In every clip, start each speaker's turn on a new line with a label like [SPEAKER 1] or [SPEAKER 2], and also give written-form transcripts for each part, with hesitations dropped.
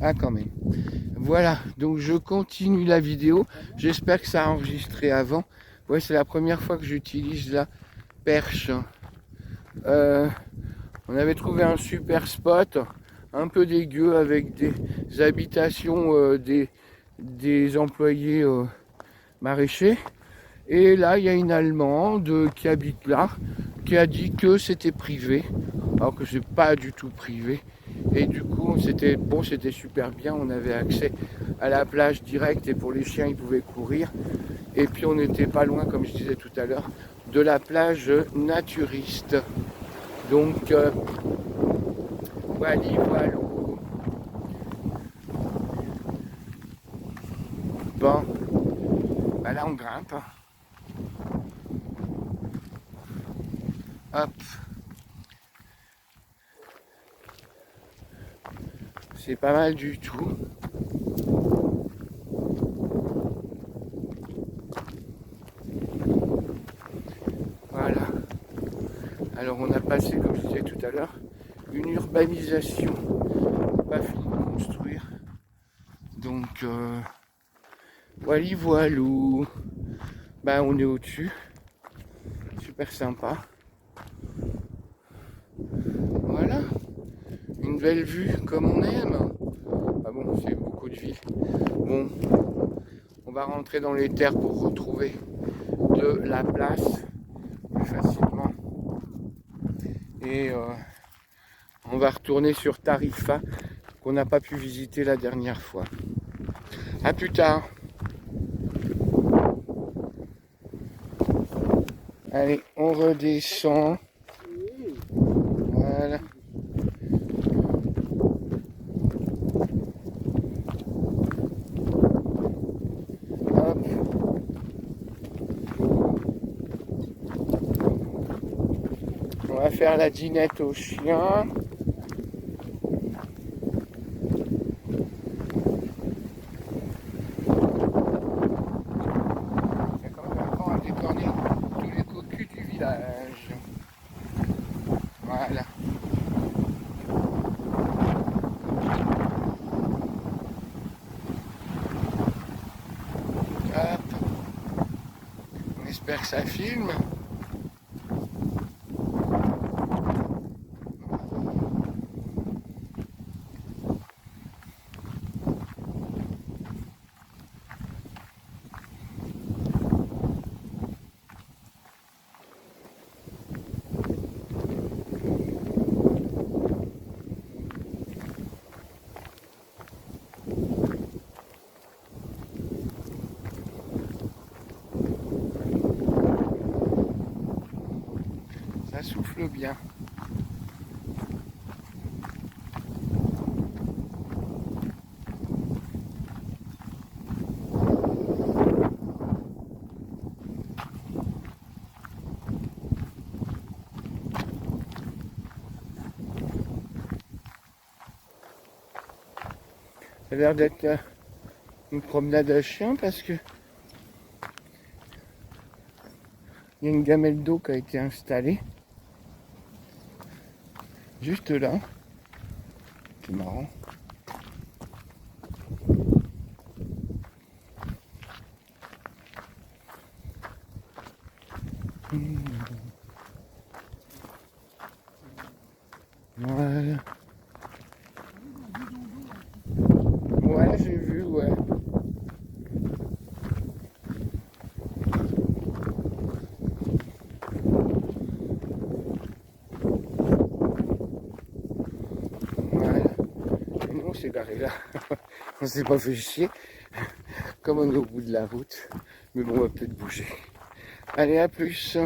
[SPEAKER 1] Ah, quand même. Voilà, donc je continue la vidéo. J'espère que ça a enregistré avant. Ouais, c'est la première fois que j'utilise la perche. Euh, on avait trouvé un super spot, un peu dégueu, avec des habitations des employés maraîchers. Et là, il y a une Allemande qui habite là, qui a dit que c'était privé, alors que c'est pas du tout privé. Et du coup, c'était bon, c'était super bien. On avait accès à la plage directe et pour les chiens, ils pouvaient courir. Et puis, on n'était pas loin, comme je disais tout à l'heure, de la plage naturiste. Donc, voilà, voilà. Bon, bah là, on grimpe. Hop, c'est pas mal du tout. Voilà. Alors on a passé, comme je disais tout à l'heure, une urbanisation. Pas fini de construire. Donc, voilà, voilou. Ben, on est au-dessus. Super sympa. Voilà. Une belle vue comme on aime. Ah bon, c'est beaucoup de villes. Bon, on va rentrer dans les terres pour retrouver de la place plus facilement. Et on va retourner sur Tarifa qu'on n'a pas pu visiter la dernière fois. A plus tard. Allez, on redescend. Voilà. Hop. On va faire la dînette aux chiens. C'est comme maintenant à décorner tous les cocus du village. Voilà. Hop. On espère que ça filme. Ça souffle bien. Ça a l'air d'être une promenade à chien parce que il y a une gamelle d'eau qui a été installée juste là. C'est marrant. Voilà. Ouais, j'ai vu, ouais. Voilà. Et nous, on s'est garé là. On s'est pas fait chier. Comme on est au bout de la route. Mais bon, on va peut-être bouger. Allez, à plus.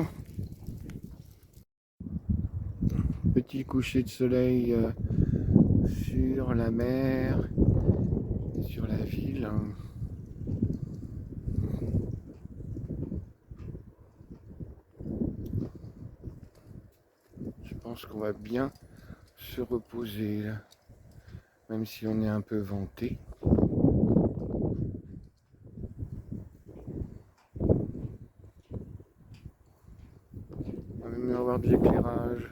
[SPEAKER 1] Petit coucher de soleil sur la mer, sur la ville. Je pense qu'on va bien se reposer là, même si on est un peu vanté. On va même avoir de l'éclairage.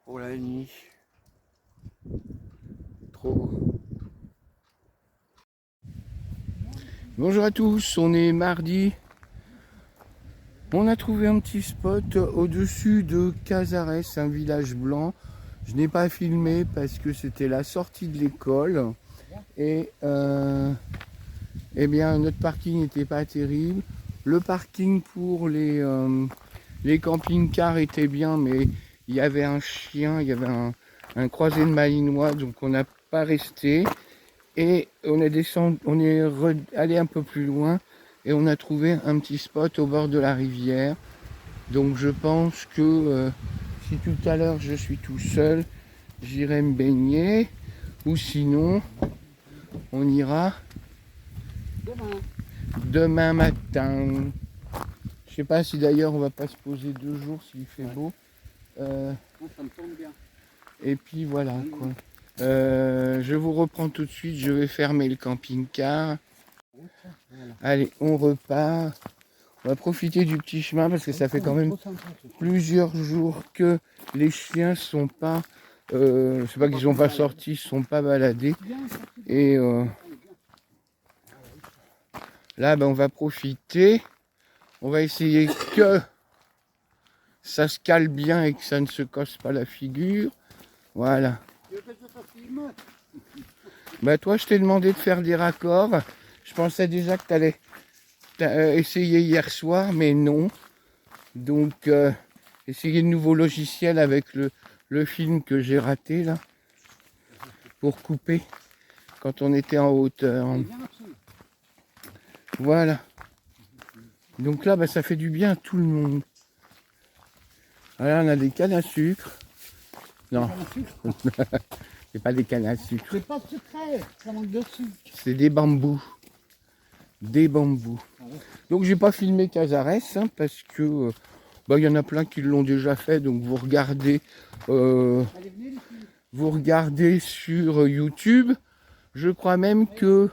[SPEAKER 1] Pour la Magnifique. Trop beau. Bonjour à tous, on est mardi. On a trouvé un petit spot au-dessus de Casares, un village blanc. Je n'ai pas filmé parce que c'était la sortie de l'école. Et eh bien notre parking n'était pas terrible. Le parking pour les camping-cars était bien, mais il y avait un chien, il y avait un croisé de malinois, donc on n'a pas resté. Et on est descendu, on est allé un peu plus loin et on a trouvé un petit spot au bord de la rivière. Donc je pense que si tout à l'heure je suis tout seul, j'irai me baigner, ou sinon on ira demain matin. Je sais pas si d'ailleurs on va pas se poser 2 jours s'il fait beau.
[SPEAKER 2] Ça me tombe bien.
[SPEAKER 1] Et puis voilà quoi. Je vous reprends tout de suite, je vais fermer le camping-car. Allez, on repart. On va profiter du petit chemin parce que ça fait quand même plusieurs jours que les chiens sont pas, c'est pas qu'ils sont pas sortis, ils sont pas baladés. Et là, ben, on va profiter. On va essayer que ça se cale bien et que ça ne se casse pas la figure. Voilà. Bah toi, je t'ai demandé de faire des raccords. Je pensais déjà que tu allais essayer hier soir, mais non. Donc, essayer de nouveaux logiciels avec le film que j'ai raté là, pour couper quand on était en hauteur. Voilà. Donc là, bah, ça fait du bien à tout le monde. Voilà, on a des cannes à sucre. Non, c'est pas des cannes à sucre.
[SPEAKER 2] C'est pas sucré, ça manque de sucre.
[SPEAKER 1] C'est des bambous. Des bambous. Donc j'ai pas filmé Casares hein, parce que bah, y en a plein qui l'ont déjà fait. Donc vous regardez sur YouTube. Je crois même que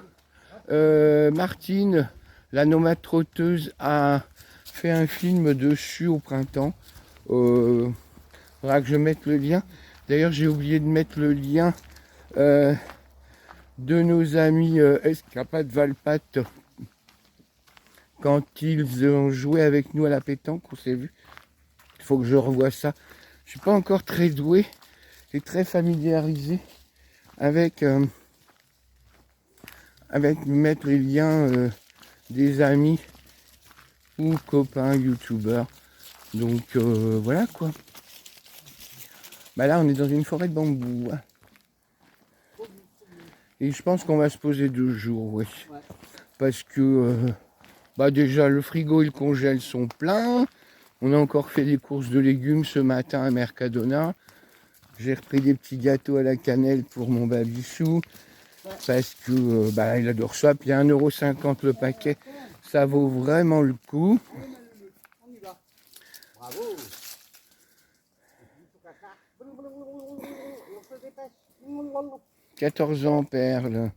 [SPEAKER 1] Martine, la nomade trotteuse, a fait un film dessus au printemps. Faudra que je mette le lien. D'ailleurs, j'ai oublié de mettre le lien de nos amis Escapade Valpatte quand ils ont joué avec nous à la pétanque. On s'est vu. Il faut que je revoie ça. Je suis pas encore très doué et très familiarisé avec mettre les liens des amis ou copains youtubeurs. Donc voilà quoi. Bah là on est dans une forêt de bambou. Hein. Et je pense qu'on va se poser 2 jours, ouais. Parce que bah déjà le frigo et le congèle sont pleins. On a encore fait des courses de légumes ce matin à Mercadona. J'ai repris des petits gâteaux à la cannelle pour mon babichou. Parce que bah, il adore ça. Puis 1,50 € le paquet. Ça vaut vraiment le coup.
[SPEAKER 2] On y va. Bravo.
[SPEAKER 1] 14 ans, Perle.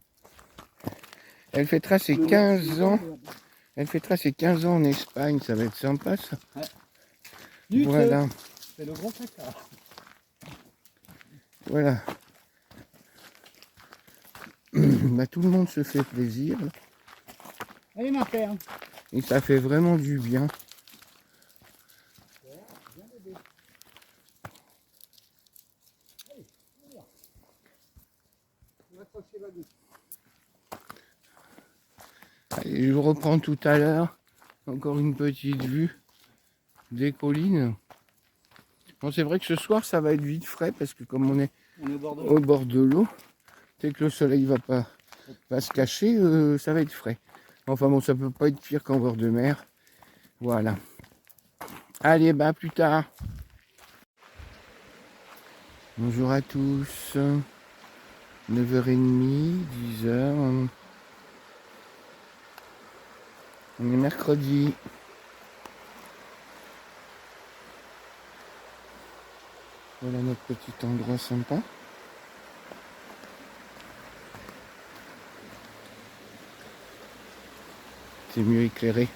[SPEAKER 1] Elle fêtera ses 15 ans. Elle fêtera ses 15 ans en Espagne. Ça va être sympa, ça.
[SPEAKER 2] Ouais.
[SPEAKER 1] Voilà.
[SPEAKER 2] C'est le grand caca.
[SPEAKER 1] Voilà. Bah, tout le monde se fait plaisir.
[SPEAKER 2] Allez ma paire.
[SPEAKER 1] Et ça fait vraiment du bien. Allez, je vous reprends tout à l'heure. Encore une petite vue des collines. Bon, c'est vrai que ce soir, ça va être vite frais parce que comme on est au bord de l'eau, dès que le soleil va se cacher, ça va être frais. Enfin bon, ça peut pas être pire qu'en bord de mer. Voilà. Allez, bah à plus tard. Bonjour à tous. 9h30, 10h. On est mercredi. Voilà notre petit endroit sympa. C'est mieux éclairé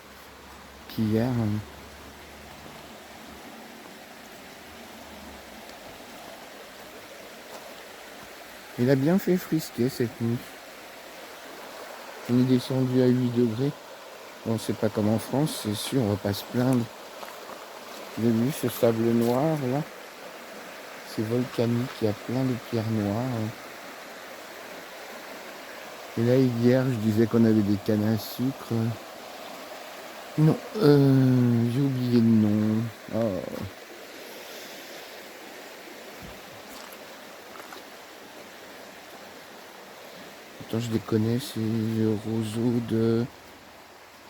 [SPEAKER 1] qu'hier. Il a bien fait frisquer cette nuit. On est descendu à 8 degrés. Bon, c'est pas comme en France, c'est sûr, on va pas se plaindre. Vous avez vu ce sable noir là? C'est volcanique, il y a plein de pierres noires. Et là, hier, je disais qu'on avait des cannes à sucre. Non, j'ai oublié le nom. Oh. Attends, je les connais, c'est le roseau de...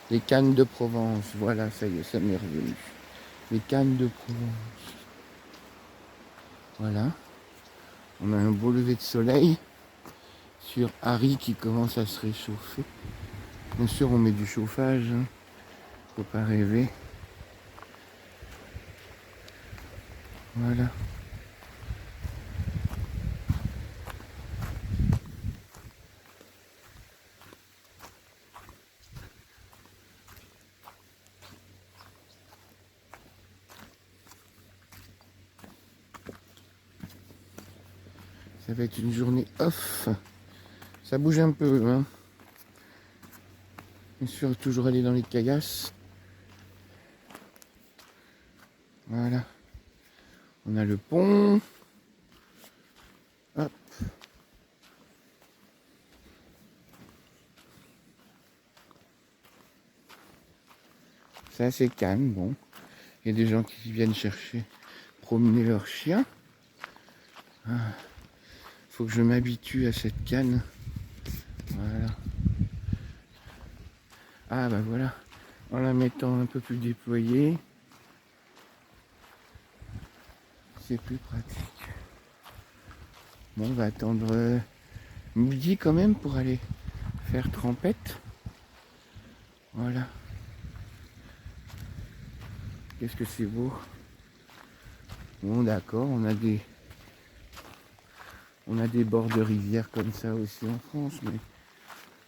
[SPEAKER 1] Les cannes de Provence. Voilà, ça y est, ça m'est revenu. Les cannes de Provence. Voilà. On a un beau lever de soleil sur Harry qui commence à se réchauffer. Bien sûr, on met du chauffage. Hein. Faut pas rêver. Voilà. Ça va être une journée off. Ça bouge un peu. Hein. Bien sûr, toujours aller dans les caillasses. Voilà. On a le pont. Hop. C'est assez calme, bon. Il y a des gens qui viennent chercher, promener leurs chiens. Faut que je m'habitue à cette canne. Voilà. Ah bah voilà. En la mettant un peu plus déployée, c'est plus pratique. Bon, on va attendre midi quand même pour aller faire trempette. Voilà. Qu'est-ce que c'est beau. Bon d'accord, on a des bords de rivière comme ça aussi en France, mais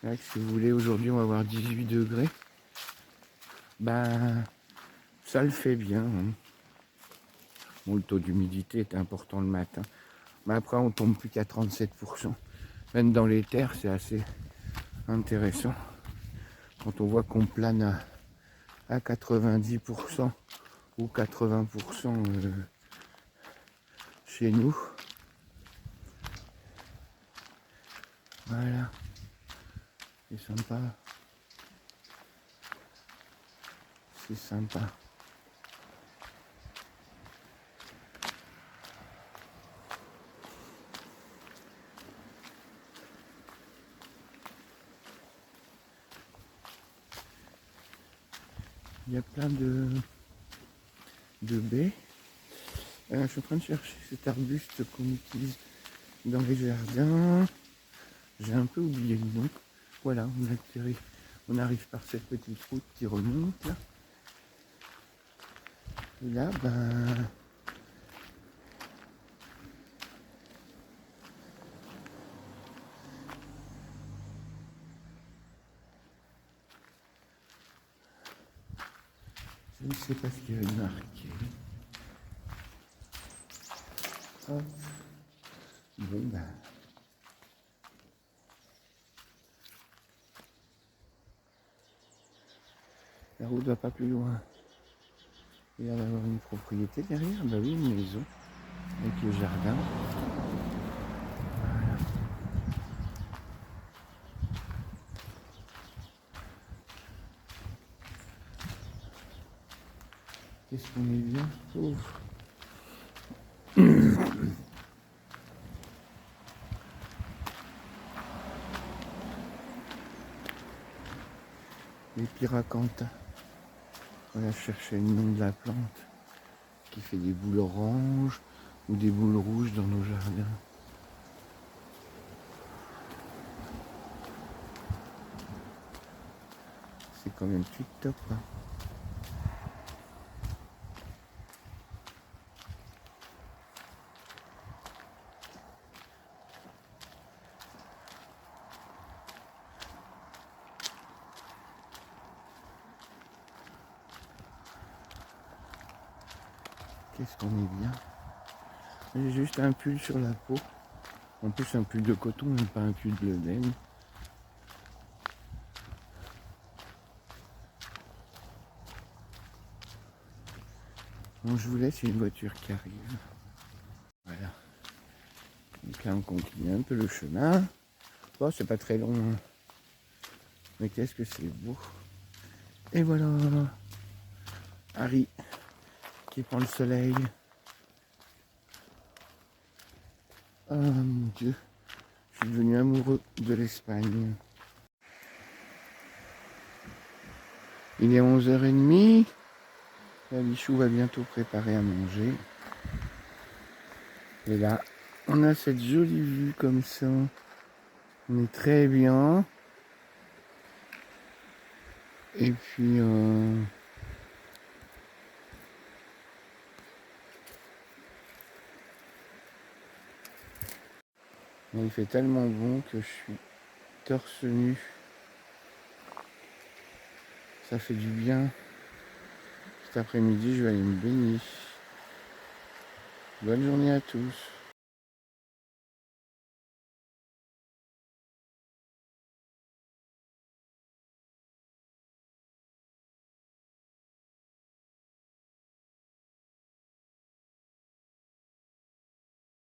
[SPEAKER 1] là, si vous voulez, aujourd'hui on va avoir 18 degrés. Ben ça le fait bien. Hein. Bon, le taux d'humidité est important le matin. Mais après on tombe plus qu'à 37%. Même dans les terres, c'est assez intéressant. Quand on voit qu'on plane à 90% ou 80% chez nous. Voilà. C'est sympa. C'est sympa. Il y a plein de baies. Je suis en train de chercher cet arbuste qu'on utilise dans les jardins. J'ai un peu oublié le nom. Voilà, on arrive par cette petite route qui remonte là. Et là, ben... je ne sais pas ce qu'il y avait marqué. Hop. Bon ben... La route va pas plus loin. Il va y avoir une propriété derrière. Bah oui, une maison avec le jardin. Voilà. Qu'est-ce qu'on est bien. Ouf. Les pyracanthes. On va chercher le nom de la plante qui fait des boules oranges ou des boules rouges dans nos jardins. C'est quand même tout top. Hein. Qu'est-ce qu'on est bien. J'ai juste un pull sur la peau. En plus un pull de coton, même pas un pull de laine. Bon, je vous laisse, il y a une voiture qui arrive. Voilà. Donc là on continue un peu le chemin. Bon, c'est pas très long, hein. Mais qu'est-ce que c'est beau. Et voilà Harry qui prend le soleil. Oh mon Dieu, je suis devenu amoureux de l'Espagne. Il est 11h30. La Bichou va bientôt préparer à manger. Et là, on a cette jolie vue comme ça. On est très bien. Et puis, il fait tellement bon que je suis torse nu. Ça fait du bien. Cet après-midi, je vais aller me baigner. Bonne journée à tous.